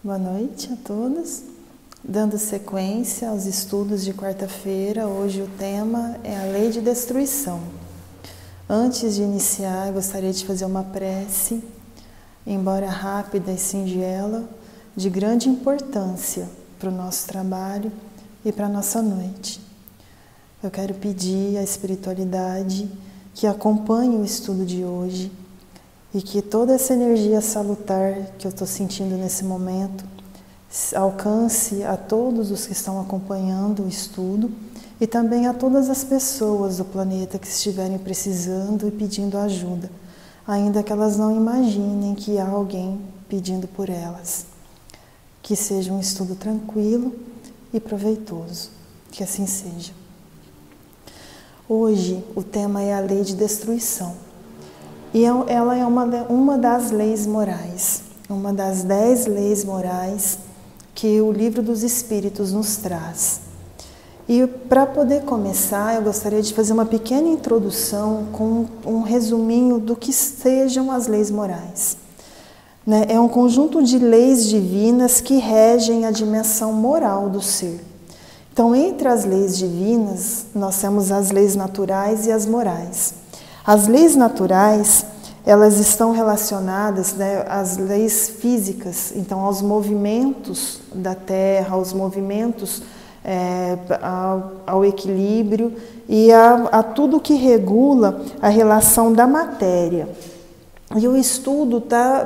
Boa noite a todos. Dando sequência aos estudos de quarta-feira, hoje o tema é a lei de destruição. Antes de iniciar, eu gostaria de fazer uma prece, embora rápida e singela, de grande importância para o nosso trabalho e para a nossa noite. Eu quero pedir à espiritualidade que acompanhe o estudo de hoje e que toda essa energia salutar que eu estou sentindo nesse momento alcance a todos os que estão acompanhando o estudo e também a todas as pessoas do planeta que estiverem precisando e pedindo ajuda, ainda que elas não imaginem que há alguém pedindo por elas. Que seja um estudo tranquilo e proveitoso, que assim seja. Hoje o tema é a lei de destruição. E ela é uma das leis morais, uma das 10 leis morais que o Livro dos Espíritos nos traz. E para poder começar, eu gostaria de fazer uma pequena introdução com um resuminho do que sejam as leis morais. É um conjunto de leis divinas que regem a dimensão moral do ser. Então, entre as leis divinas, nós temos as leis naturais e as morais. As leis naturais, elas estão relacionadas, às leis físicas, então aos movimentos da Terra, aos movimentos ao equilíbrio e a tudo que regula a relação da matéria. E o estudo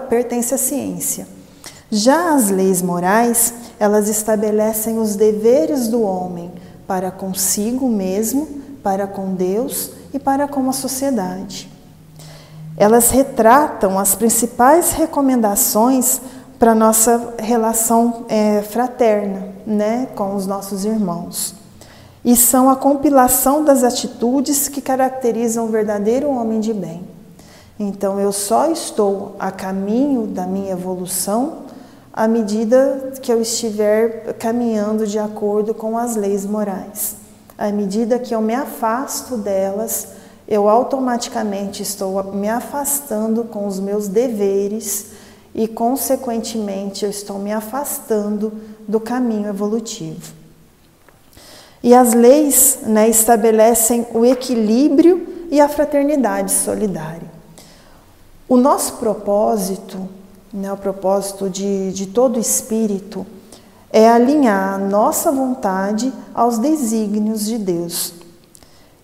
pertence à ciência. Já as leis morais, elas estabelecem os deveres do homem para consigo mesmo, para com Deus e para com a sociedade. Elas retratam as principais recomendações para a nossa relação fraterna, com os nossos irmãos. E são a compilação das atitudes que caracterizam o verdadeiro homem de bem. Então, eu só estou a caminho da minha evolução à medida que eu estiver caminhando de acordo com as leis morais. À medida que eu me afasto delas, eu automaticamente estou me afastando com os meus deveres e, consequentemente, eu estou me afastando do caminho evolutivo. E as leis estabelecem o equilíbrio e a fraternidade solidária. O nosso propósito, o propósito de todo espírito, é alinhar a nossa vontade aos desígnios de Deus.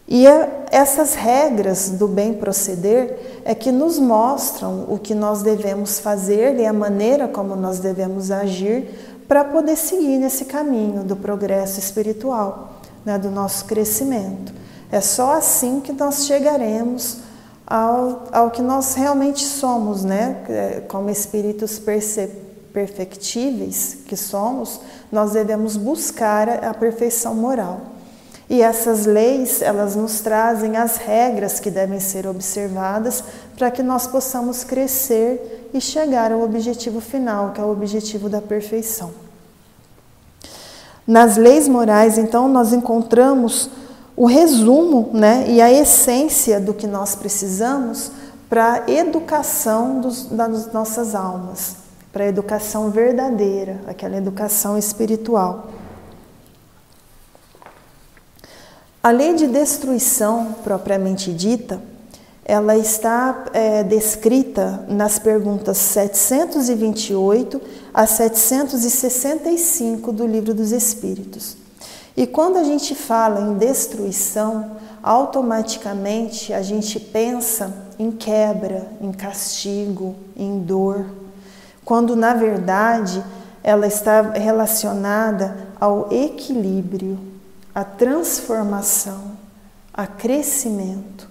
E essas regras do bem proceder é que nos mostram o que nós devemos fazer e a maneira como nós devemos agir para poder seguir nesse caminho do progresso espiritual, do nosso crescimento. É só assim que nós chegaremos ao que nós realmente somos, como espíritos perfectíveis que somos, nós devemos buscar a perfeição moral. E essas leis, elas nos trazem as regras que devem ser observadas para que nós possamos crescer e chegar ao objetivo final, que é o objetivo da perfeição. Nas leis morais, então, nós encontramos o resumo, e a essência do que nós precisamos para a educação das nossas almas, para a educação verdadeira, aquela educação espiritual. A lei de destruição, propriamente dita, ela está descrita nas perguntas 728 a 765 do Livro dos Espíritos. E quando a gente fala em destruição, automaticamente a gente pensa em quebra, em castigo, em dor, quando na verdade ela está relacionada ao equilíbrio, à transformação, a crescimento.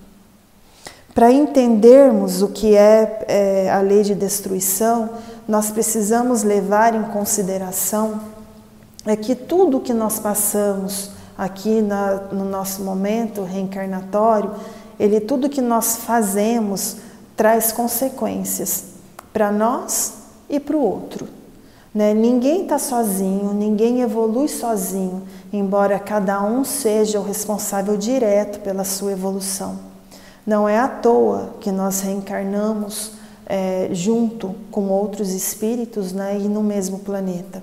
Para entendermos o que é a lei de destruição, nós precisamos levar em consideração que tudo que nós passamos aqui no nosso momento reencarnatório, tudo que nós fazemos traz consequências para nós e para o outro. Ninguém está sozinho, ninguém evolui sozinho, embora cada um seja o responsável direto pela sua evolução. Não é à toa que nós reencarnamos junto com outros espíritos, né, e no mesmo planeta.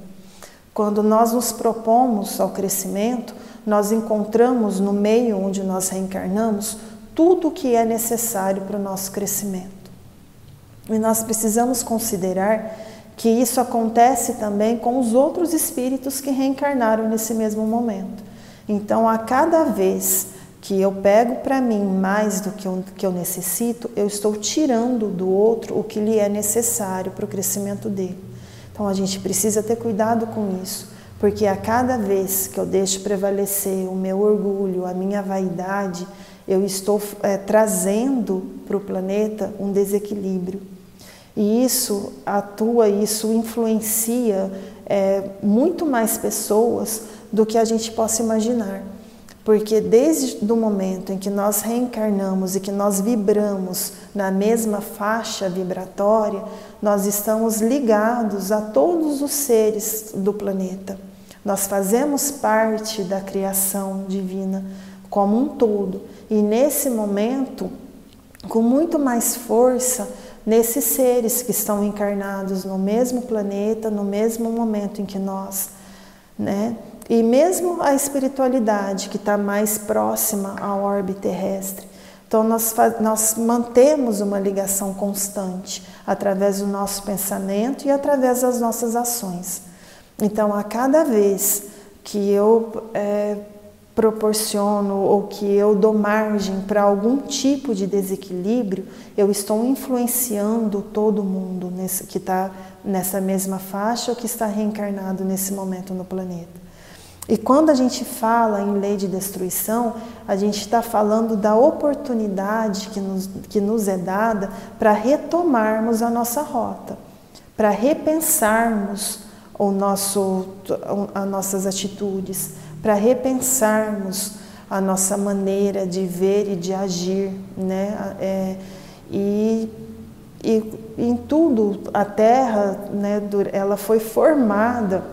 Quando nós nos propomos ao crescimento, nós encontramos no meio onde nós reencarnamos tudo o que é necessário para o nosso crescimento. E nós precisamos considerar que isso acontece também com os outros espíritos que reencarnaram nesse mesmo momento. Então, a cada vez que eu pego para mim mais do que eu necessito, eu estou tirando do outro o que lhe é necessário para o crescimento dele. Então, a gente precisa ter cuidado com isso, porque a cada vez que eu deixo prevalecer o meu orgulho, a minha vaidade, eu estou trazendo para o planeta um desequilíbrio. E isso isso influencia muito mais pessoas do que a gente possa imaginar. Porque desde o momento em que nós reencarnamos e que nós vibramos na mesma faixa vibratória, nós estamos ligados a todos os seres do planeta. Nós fazemos parte da criação divina como um todo. E nesse momento, com muito mais força, nesses seres que estão encarnados no mesmo planeta, no mesmo momento em que nós, né? E mesmo a espiritualidade que está mais próxima ao orbe terrestre. Então nós mantemos uma ligação constante através do nosso pensamento e através das nossas ações. Então a cada vez que eu proporciono ou que eu dou margem para algum tipo de desequilíbrio, eu estou influenciando todo mundo que está nessa mesma faixa ou que está reencarnado nesse momento no planeta. E quando a gente fala em lei de destruição, a gente está falando da oportunidade que nos é dada para retomarmos a nossa rota, para repensarmos as nossas atitudes, para repensarmos a nossa maneira de ver e de agir, né? E em tudo, a Terra, né, ela foi formada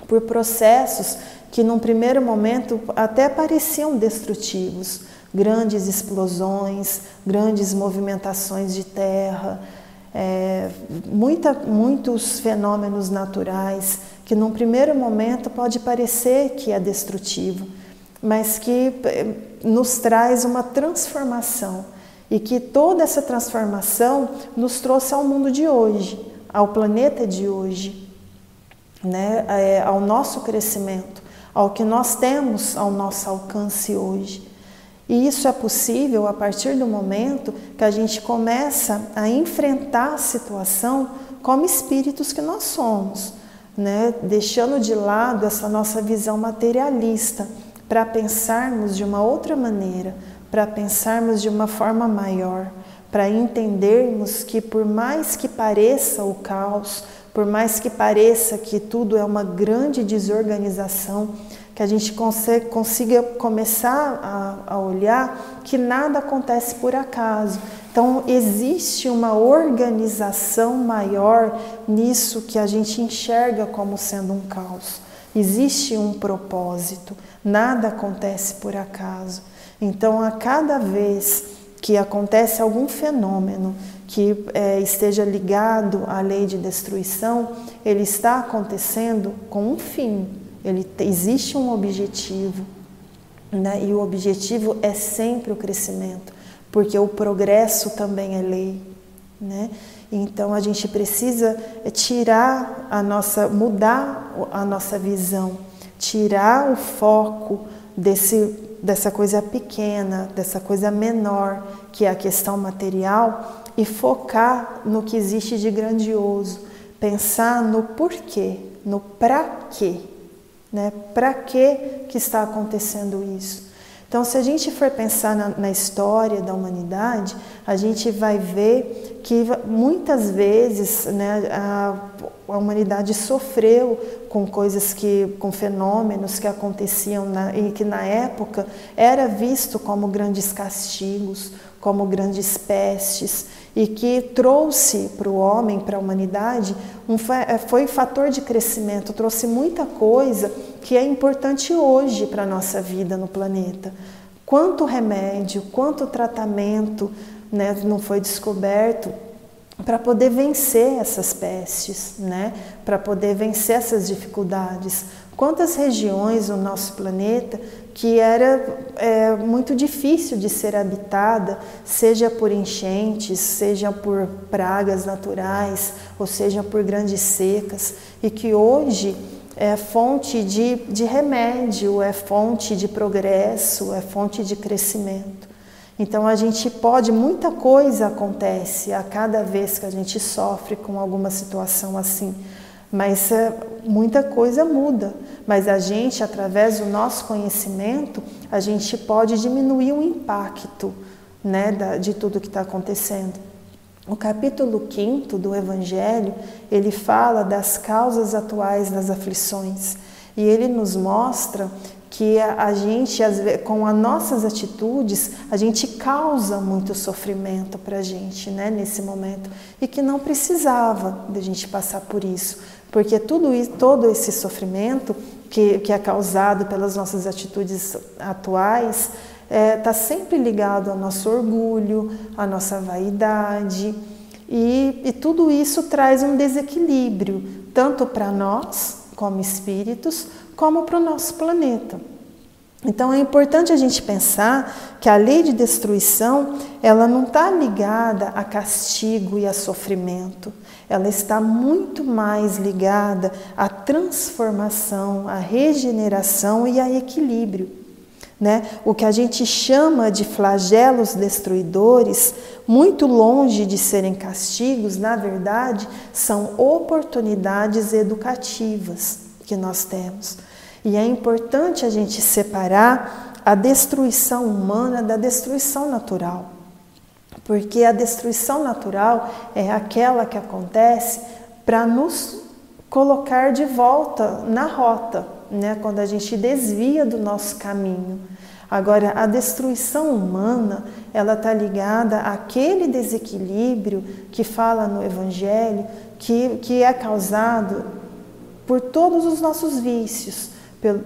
por processos que num primeiro momento até pareciam destrutivos, grandes explosões, grandes movimentações de terra, muitos fenômenos naturais que num primeiro momento pode parecer que é destrutivo, mas que nos traz uma transformação e que toda essa transformação nos trouxe ao mundo de hoje, ao planeta de hoje, né? Ao nosso crescimento, ao que nós temos ao nosso alcance hoje. E isso é possível a partir do momento que a gente começa a enfrentar a situação como espíritos que nós somos, né? Deixando de lado essa nossa visão materialista para pensarmos de uma outra maneira, para pensarmos de uma forma maior, para entendermos que por mais que pareça o caos, por mais que pareça que tudo é uma grande desorganização, que a gente consiga começar a olhar que nada acontece por acaso. Então, existe uma organização maior nisso que a gente enxerga como sendo um caos. Existe um propósito, nada acontece por acaso. Então, a cada vez que acontece algum fenômeno que esteja ligado à lei de destruição, ele está acontecendo com um fim, existe um objetivo, né? E o objetivo é sempre o crescimento, porque o progresso também é lei, né? Então a gente precisa mudar a nossa visão, tirar o foco dessa coisa pequena, dessa coisa menor, que é a questão material, e focar no que existe de grandioso, pensar no porquê, no para quê, né? Para que está acontecendo isso? Então, se a gente for pensar na história da humanidade, a gente vai ver que muitas vezes, né, a humanidade sofreu com com fenômenos que aconteciam e que na época era visto como grandes castigos, como grandes pestes, e que trouxe para o homem, para a humanidade, foi fator de crescimento, trouxe muita coisa que é importante hoje para a nossa vida no planeta. Quanto remédio, quanto tratamento, né, não foi descoberto para poder vencer essas pestes, né? Para poder vencer essas dificuldades. Quantas regiões no nosso planeta que era muito difícil de ser habitada, seja por enchentes, seja por pragas naturais, ou seja por grandes secas, e que hoje é fonte de remédio, é fonte de progresso, é fonte de crescimento. Então a gente pode, muita coisa acontece a cada vez que a gente sofre com alguma situação assim, mas muita coisa muda. Mas a gente, através do nosso conhecimento, a gente pode diminuir o impacto, né, de tudo que está acontecendo. O capítulo 5º do Evangelho, ele fala das causas atuais das aflições. E ele nos mostra que a gente, com as nossas atitudes, a gente causa muito sofrimento para a gente, né, nesse momento. E que não precisava de a gente passar por isso. Porque todo esse sofrimento que é causado pelas nossas atitudes atuais está sempre ligado ao nosso orgulho, à nossa vaidade. E tudo isso traz um desequilíbrio, tanto para nós, como espíritos, como para o nosso planeta. Então é importante a gente pensar que a lei de destruição, ela não está ligada a castigo e a sofrimento. Ela está muito mais ligada à transformação, à regeneração e a equilíbrio, né? O que a gente chama de flagelos destruidores, muito longe de serem castigos, na verdade, são oportunidades educativas que nós temos. E é importante a gente separar a destruição humana da destruição natural. Porque a destruição natural é aquela que acontece para nos colocar de volta na rota, né? Quando a gente desvia do nosso caminho. Agora, a destruição humana, ela está ligada àquele desequilíbrio que fala no Evangelho, que é causado por todos os nossos vícios,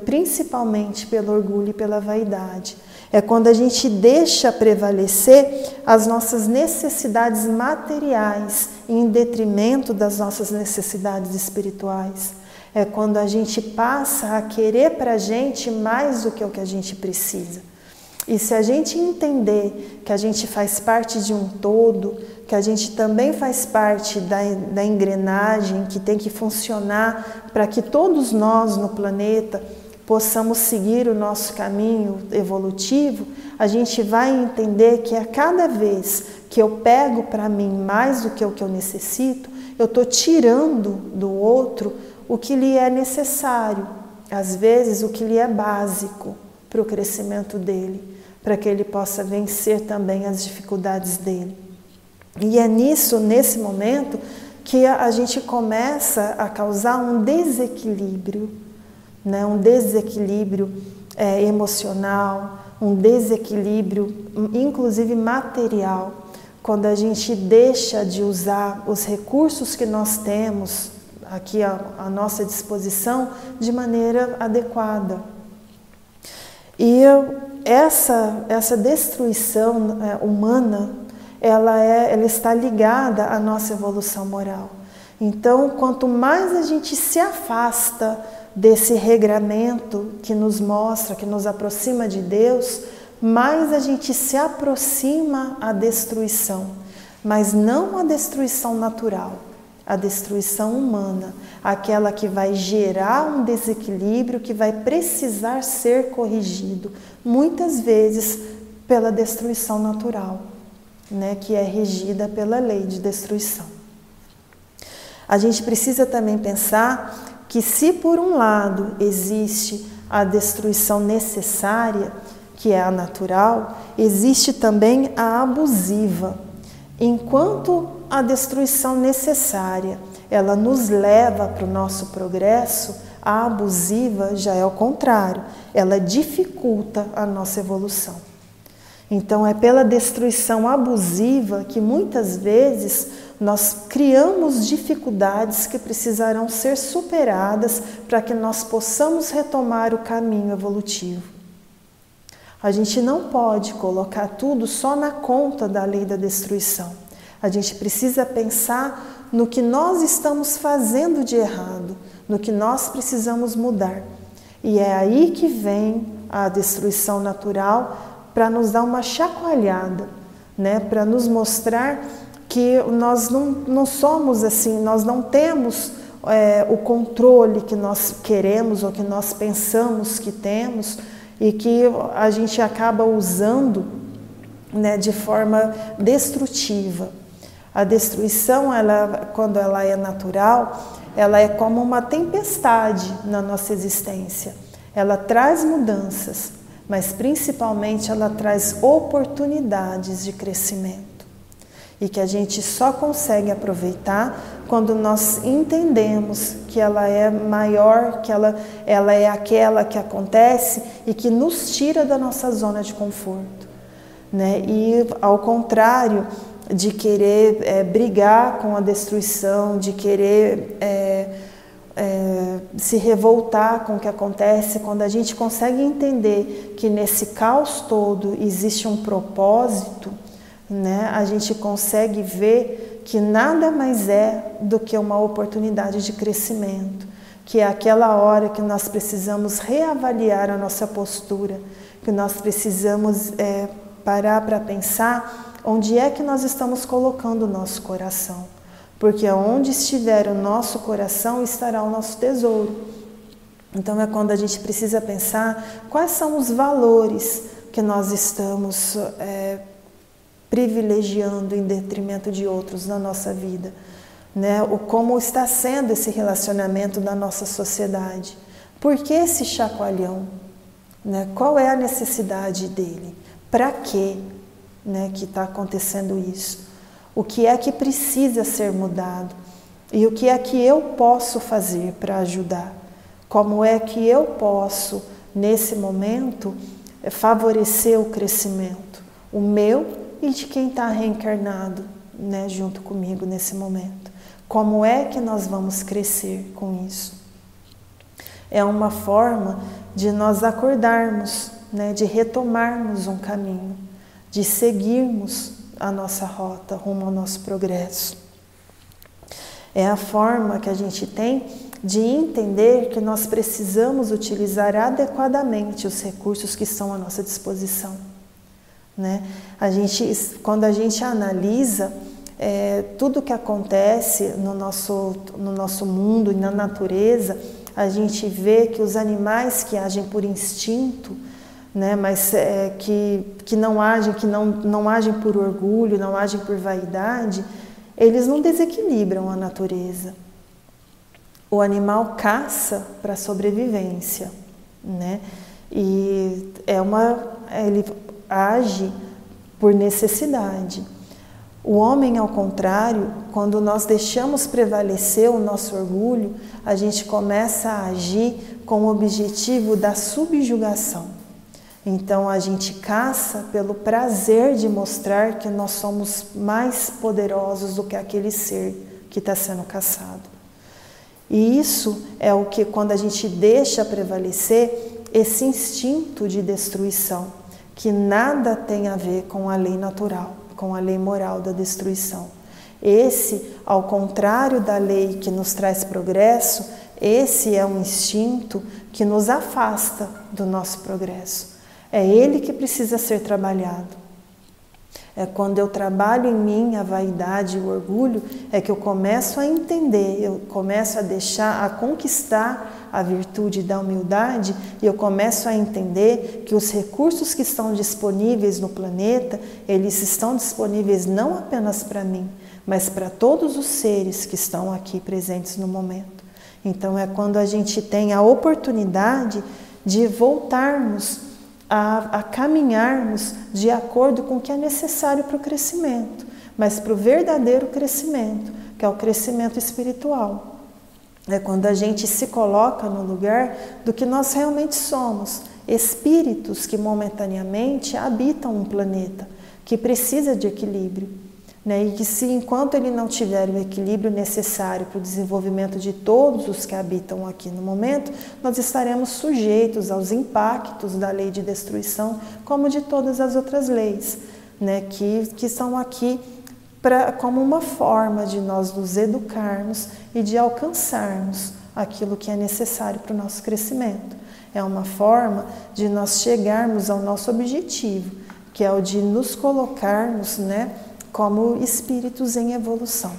principalmente pelo orgulho e pela vaidade. É quando a gente deixa prevalecer as nossas necessidades materiais em detrimento das nossas necessidades espirituais. É quando a gente passa a querer para a gente mais do que o que a gente precisa. E se a gente entender que a gente faz parte de um todo, que a gente também faz parte da engrenagem que tem que funcionar para que todos nós no planeta possamos seguir o nosso caminho evolutivo, a gente vai entender que a cada vez que eu pego para mim mais do que o que eu necessito, eu estou tirando do outro o que lhe é necessário, às vezes o que lhe é básico para o crescimento dele, para que ele possa vencer também as dificuldades dele. E é nesse momento, que a gente começa a causar um desequilíbrio, né? Um desequilíbrio emocional, um desequilíbrio, inclusive material, quando a gente deixa de usar os recursos que nós temos aqui à nossa disposição de maneira adequada. E essa destruição humana, ela está ligada à nossa evolução moral. Então, quanto mais a gente se afasta desse regramento que nos mostra, que nos aproxima de Deus, mais a gente se aproxima à destruição, mas não a destruição natural, a destruição humana, aquela que vai gerar um desequilíbrio que vai precisar ser corrigido, muitas vezes pela destruição natural, né, que é regida pela lei de destruição. A gente precisa também pensar que se por um lado existe a destruição necessária, que é a natural, existe também a abusiva. Enquanto a destruição necessária, ela nos leva para o nosso progresso, a abusiva já é o contrário, ela dificulta a nossa evolução. Então é pela destruição abusiva que muitas vezes nós criamos dificuldades que precisarão ser superadas para que nós possamos retomar o caminho evolutivo. A gente não pode colocar tudo só na conta da lei da destruição. A gente precisa pensar no que nós estamos fazendo de errado, no que nós precisamos mudar. E é aí que vem a destruição natural, para nos dar uma chacoalhada, né? Para nos mostrar que nós não somos assim, nós não temos o controle que nós queremos ou que nós pensamos que temos e que a gente acaba usando, né, de forma destrutiva. A destruição, quando ela é natural, ela é como uma tempestade na nossa existência. Ela traz mudanças, mas principalmente ela traz oportunidades de crescimento. E que a gente só consegue aproveitar quando nós entendemos que ela é maior, que ela é aquela que acontece e que nos tira da nossa zona de conforto, né? E ao contrário de querer brigar com a destruição, de querer se revoltar com o que acontece, quando a gente consegue entender que nesse caos todo existe um propósito, né, a gente consegue ver que nada mais é do que uma oportunidade de crescimento, que é aquela hora que nós precisamos reavaliar a nossa postura, que nós precisamos parar para pensar onde é que nós estamos colocando o nosso coração, porque onde estiver o nosso coração estará o nosso tesouro. Então é quando a gente precisa pensar quais são os valores que nós estamos privilegiando em detrimento de outros na nossa vida, né? Como está sendo esse relacionamento na nossa sociedade? Por que esse chacoalhão? Né? Qual é a necessidade dele? Para quê, né, que está acontecendo isso? O que é que precisa ser mudado? E o que é que eu posso fazer para ajudar? Como é que eu posso, nesse momento, favorecer o crescimento? O meu e de quem está reencarnado, né, junto comigo nesse momento. Como é que nós vamos crescer com isso? É uma forma de nós acordarmos, né, de retomarmos um caminho, de seguirmos a nossa rota rumo ao nosso progresso. É a forma que a gente tem de entender que nós precisamos utilizar adequadamente os recursos que estão à nossa disposição. Né? Quando a gente analisa tudo que acontece no nosso mundo e na natureza, a gente vê que os animais que agem por instinto, né, mas que não agem por orgulho, não agem por vaidade, eles não desequilibram a natureza. O animal caça para sobrevivência, né? E ele age por necessidade. O homem, ao contrário, quando nós deixamos prevalecer o nosso orgulho, a gente começa a agir com o objetivo da subjugação. Então a gente caça pelo prazer de mostrar que nós somos mais poderosos do que aquele ser que está sendo caçado. E isso é o que, quando a gente deixa prevalecer esse instinto de destruição, que nada tem a ver com a lei natural, com a lei moral da destruição. Esse, ao contrário da lei que nos traz progresso, esse é um instinto que nos afasta do nosso progresso. É ele que precisa ser trabalhado. É quando eu trabalho em mim a vaidade e o orgulho, é que eu começo a entender, eu começo a conquistar a virtude da humildade, e eu começo a entender que os recursos que estão disponíveis no planeta, eles estão disponíveis não apenas para mim, mas para todos os seres que estão aqui presentes no momento. Então é quando a gente tem a oportunidade de voltarmos a caminharmos de acordo com o que é necessário para o crescimento, mas para o verdadeiro crescimento, que é o crescimento espiritual. É quando a gente se coloca no lugar do que nós realmente somos, espíritos que momentaneamente habitam um planeta, que precisa de equilíbrio, né? E que se enquanto ele não tiver o equilíbrio necessário para o desenvolvimento de todos os que habitam aqui no momento, nós estaremos sujeitos aos impactos da lei de destruição, como de todas as outras leis, né? Que são aqui como uma forma de nós nos educarmos e de alcançarmos aquilo que é necessário para o nosso crescimento. É uma forma de nós chegarmos ao nosso objetivo, que é o de nos colocarmos, né, como espíritos em evolução.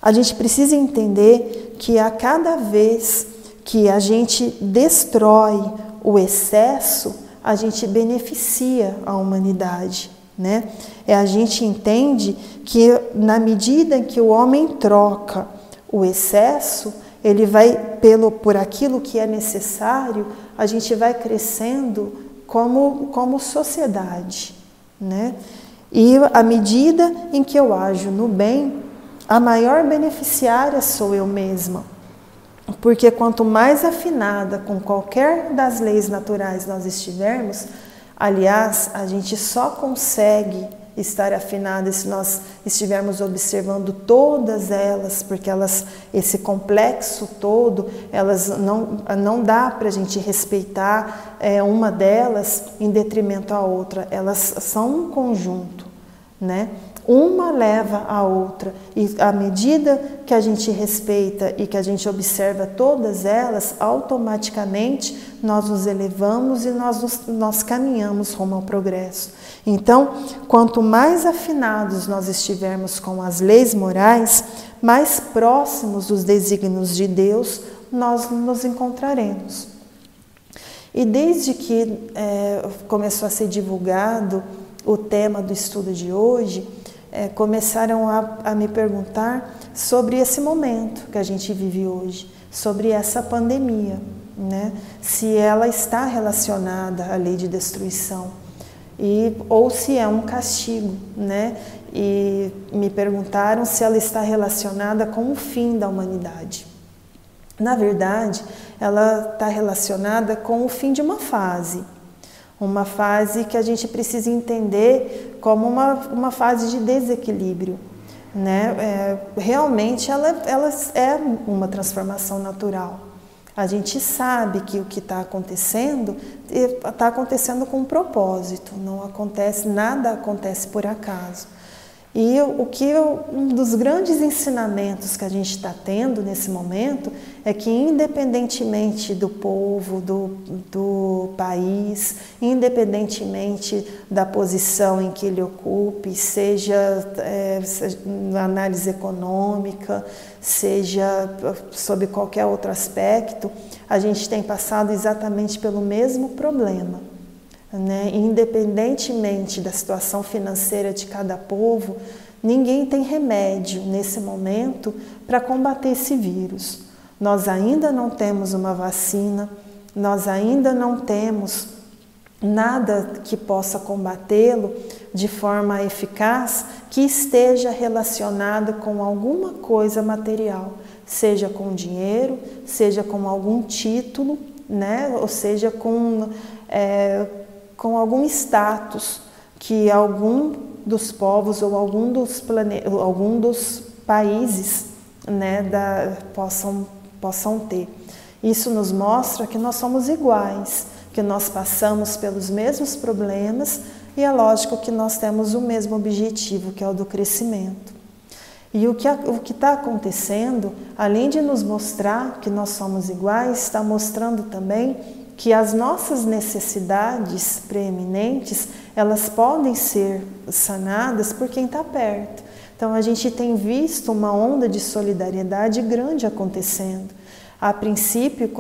A gente precisa entender que a cada vez que a gente destrói o excesso, a gente beneficia a humanidade, né? A gente entende que na medida em que o homem troca o excesso, ele vai por aquilo que é necessário, a gente vai crescendo como sociedade, né? E à medida em que eu ajo no bem, a maior beneficiária sou eu mesma. Porque quanto mais afinada com qualquer das leis naturais nós estivermos, aliás, a gente só consegue estar afinada se nós estivermos observando todas elas, porque esse complexo todo, elas não dá para a gente respeitar uma delas em detrimento à outra, elas são um conjunto, né? Uma leva a outra, e à medida que a gente respeita e que a gente observa todas elas, automaticamente nós nos elevamos e nós caminhamos rumo ao progresso. Então, quanto mais afinados nós estivermos com as leis morais, mais próximos dos desígnios de Deus nós nos encontraremos. E desde que começou a ser divulgado o tema do estudo de hoje, começaram a me perguntar sobre esse momento que a gente vive hoje, sobre essa pandemia, né? Se ela está relacionada à lei de destruição, ou se é um castigo, né? E me perguntaram se ela está relacionada com o fim da humanidade. Na verdade, ela está relacionada com o fim de uma fase que a gente precisa entender como uma fase de desequilíbrio, né? Realmente ela é uma transformação natural. A gente sabe que o que está acontecendo com um propósito, nada acontece por acaso. E um dos grandes ensinamentos que a gente está tendo nesse momento é que, independentemente do povo, do país, independentemente da posição em que ele ocupe, seja na análise econômica, seja sob qualquer outro aspecto, a gente tem passado exatamente pelo mesmo problema. Né? Independentemente da situação financeira de cada povo, ninguém tem remédio nesse momento para combater esse vírus. Nós ainda não temos uma vacina, nós ainda não temos nada que possa combatê-lo de forma eficaz que esteja relacionado com alguma coisa material, seja com dinheiro, seja com algum título, né? Ou seja com algum status que algum dos povos ou algum dos países, né, possam ter. Isso nos mostra que nós somos iguais, que nós passamos pelos mesmos problemas e é lógico que nós temos o mesmo objetivo, que é o do crescimento. E o que está acontecendo, além de nos mostrar que nós somos iguais, está mostrando também que as nossas necessidades preeminentes, elas podem ser sanadas por quem está perto. Então a gente tem visto uma onda de solidariedade grande acontecendo. A princípio,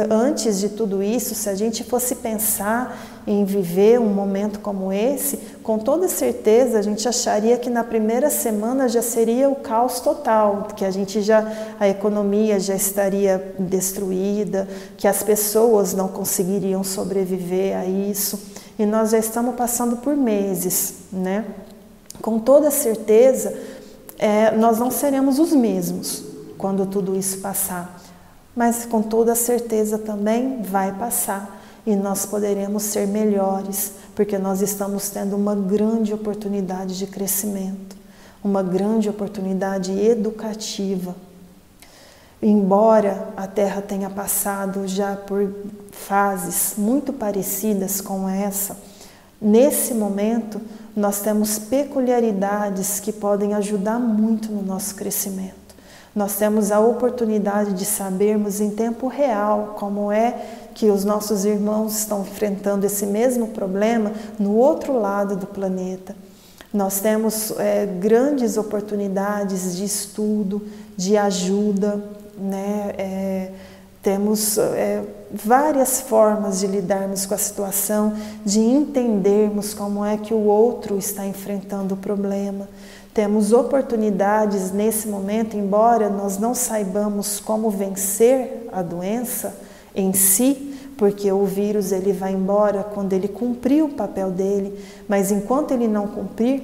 antes de tudo isso, se a gente fosse pensar em viver um momento como esse, com toda certeza a gente acharia que na primeira semana já seria o caos total, que a economia já estaria destruída, que as pessoas não conseguiriam sobreviver a isso, e nós já estamos passando por meses, né? Com toda certeza, nós não seremos os mesmos quando tudo isso passar, mas com toda certeza também vai passar e nós poderemos ser melhores, porque nós estamos tendo uma grande oportunidade de crescimento, uma grande oportunidade educativa. Embora a Terra tenha passado já por fases muito parecidas com essa, nesse momento nós temos peculiaridades que podem ajudar muito no nosso crescimento. Nós temos a oportunidade de sabermos em tempo real como é que os nossos irmãos estão enfrentando esse mesmo problema no outro lado do planeta. Nós temos grandes oportunidades de estudo, de ajuda, né? Temos várias formas de lidarmos com a situação, de entendermos como é que o outro está enfrentando o problema. Temos oportunidades nesse momento, embora nós não saibamos como vencer a doença em si, porque o vírus ele vai embora quando ele cumprir o papel dele, mas enquanto ele não cumprir,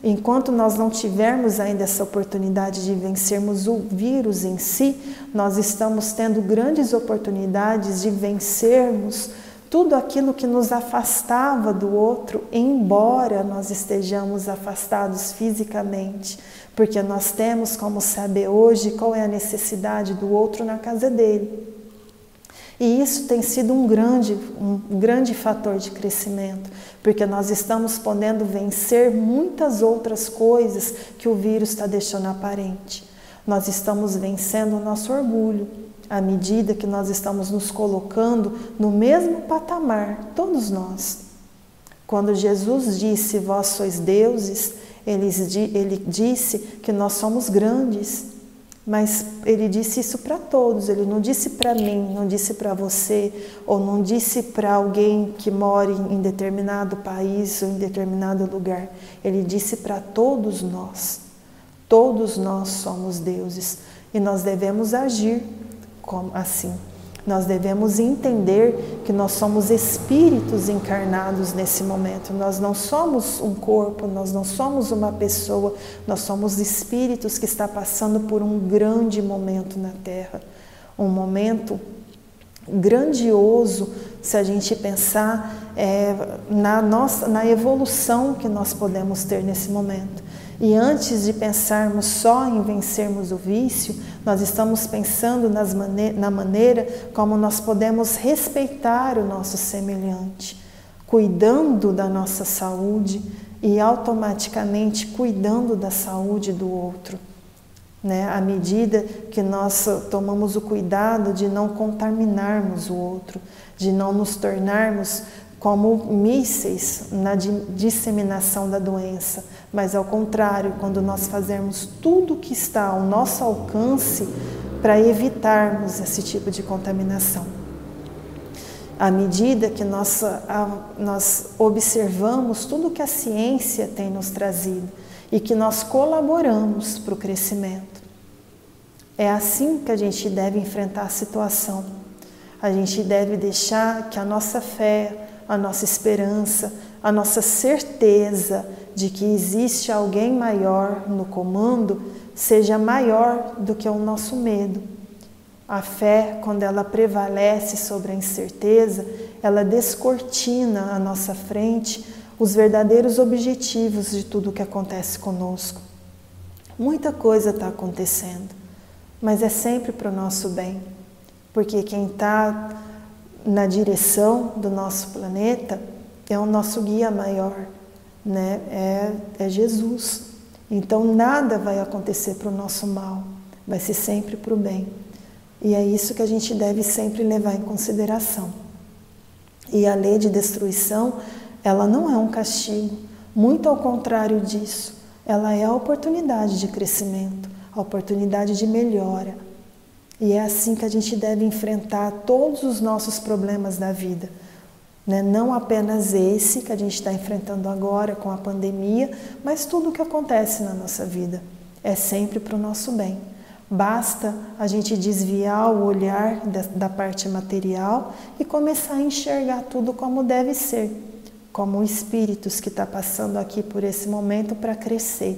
enquanto nós não tivermos ainda essa oportunidade de vencermos o vírus em si, nós estamos tendo grandes oportunidades de vencermos tudo aquilo que nos afastava do outro, embora nós estejamos afastados fisicamente, porque nós temos como saber hoje qual é a necessidade do outro na casa dele. E isso tem sido um grande fator de crescimento, porque nós estamos podendo vencer muitas outras coisas que o vírus está deixando aparente. Nós estamos vencendo o nosso orgulho, à medida que nós estamos nos colocando no mesmo patamar, todos nós. Quando Jesus disse, vós sois deuses, ele disse que nós somos grandes, mas ele disse isso para todos, ele não disse para mim, não disse para você, ou não disse para alguém que mora em determinado país ou em determinado lugar. Ele disse para todos nós somos deuses e nós devemos agir assim. Nós devemos entender que nós somos espíritos encarnados nesse momento. Nós não somos um corpo, nós não somos uma pessoa, nós somos espíritos que está passando por um grande momento na Terra. Um momento grandioso, se a gente pensar na evolução que nós podemos ter nesse momento. E antes de pensarmos só em vencermos o vício, nós estamos pensando na maneira como nós podemos respeitar o nosso semelhante, cuidando da nossa saúde e automaticamente cuidando da saúde do outro, né? À medida que nós tomamos o cuidado de não contaminarmos o outro, de não nos tornarmos como mísseis na disseminação da doença, mas ao contrário, quando nós fazermos tudo o que está ao nosso alcance para evitarmos esse tipo de contaminação. À medida que nós observamos tudo que a ciência tem nos trazido e que nós colaboramos para o crescimento, é assim que a gente deve enfrentar a situação. A gente deve deixar que a nossa fé, a nossa esperança, a nossa certeza de que existe alguém maior no comando seja maior do que o nosso medo. A fé, quando ela prevalece sobre a incerteza, ela descortina à nossa frente os verdadeiros objetivos de tudo o que acontece conosco. Muita coisa está acontecendo, mas é sempre para o nosso bem, porque quem está na direção do nosso planeta é o nosso guia maior, né? É Jesus. Então nada vai acontecer para o nosso mal, vai ser sempre para o bem. E é isso que a gente deve sempre levar em consideração. E a lei de destruição, ela não é um castigo, muito ao contrário disso. Ela é a oportunidade de crescimento, a oportunidade de melhora. E é assim que a gente deve enfrentar todos os nossos problemas da vida, né? Não apenas esse que a gente está enfrentando agora com a pandemia, mas tudo o que acontece na nossa vida é sempre para o nosso bem. Basta a gente desviar o olhar da parte material e começar a enxergar tudo como deve ser, como espíritos que está passando aqui por esse momento para crescer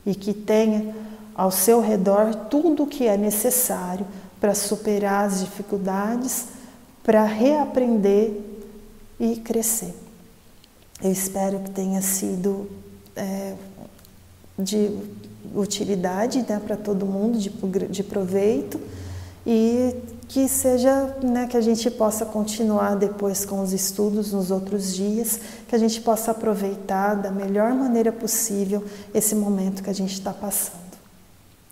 e que tenha ao seu redor tudo o que é necessário para superar as dificuldades, para reaprender e crescer. Eu espero que tenha sido de utilidade, né, para todo mundo, de proveito, e que seja, né, que a gente possa continuar depois com os estudos nos outros dias, que a gente possa aproveitar da melhor maneira possível esse momento que a gente está passando.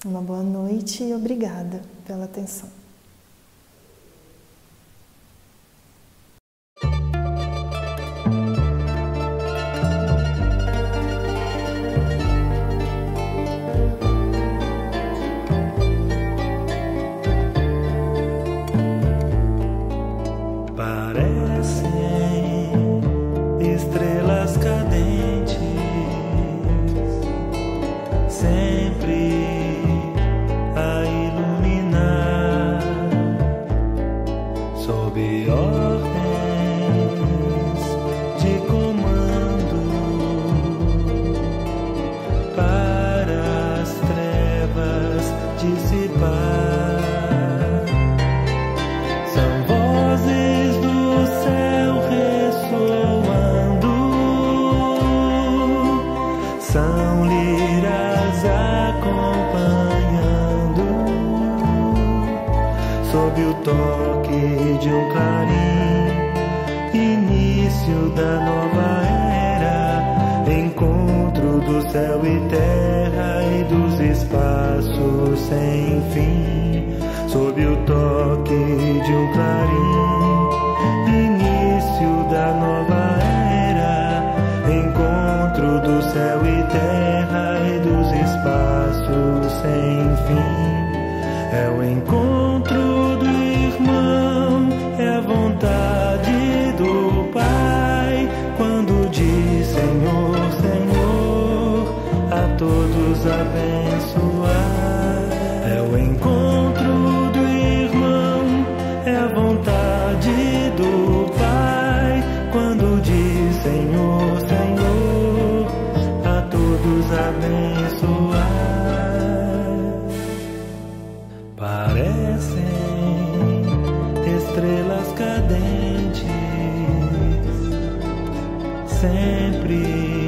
Uma boa noite e obrigada pela atenção. Estrelas cadentes, sempre a iluminar, sob ordens de comando, para as trevas dissipar. São vozes do céu ressoando, são liras acompanhando, sob o toque de um clarim, início da nova era, encontro do céu e terra e dos espaços sem fim, sob o toque de um clarim, início da nova era, encontro do céu e terra e dos espaços sem fim. É o encontro do irmão, é a vontade do Pai, quando diz Senhor, Senhor, a todos abençoar. É o encontro do irmão, é a vontade do Pai, quando diz Senhor, Senhor, a todos abençoar. Parecem estrelas cadentes, sempre